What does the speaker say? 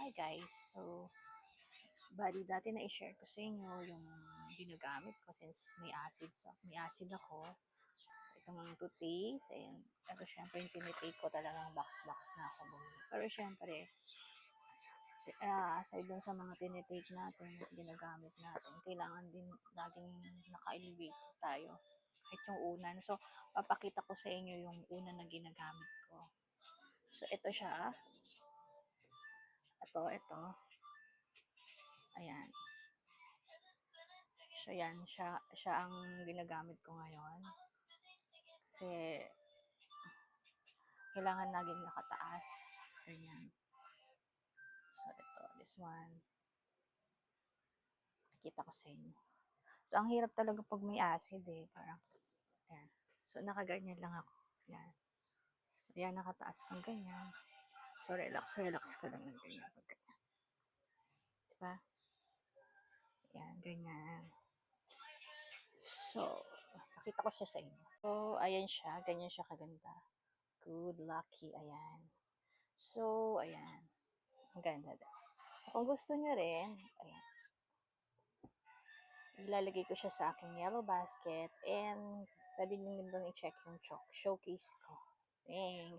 Hi guys! So, bali dati na i-share ko sa inyo yung ginagamit ko since may acid ako. So, itong toothpaste, ayan. Ito syempre yung tinitake ko talagang box-box na ako bumili. Pero syempre, aside dun sa mga tinitake natin at ginagamit natin, kailangan din laging naka-elevated tayo. Kahit yung unan. So, papakita ko sa inyo yung unan na ginagamit ko. So, ito siya. Ito. Ayan. So, yan. Siya ang ginagamit ko ngayon. Kasi, kailangan laging nakataas. Ganyan. So, ito. This one. Nakita ko sa inyo. So, ang hirap talaga pag may acid eh. Parang, ayan. So, nakaganyan lang ako. Ayan. So, ayan, nakataas kang ganyan. So, relax ka lang ng ganyan. Pag ganyan. Diba? Ayan, ganyan. So, nakita ko siya sa inyo. So, ayan siya. Ganyan siya kaganda. Good, lucky. Ayan. So, ayan. Ang ganda. So, kung gusto nyo rin, ayan. Ilalagay ko siya sa aking yellow basket and pwede nyo din i-check yung showcase ko. Thanks.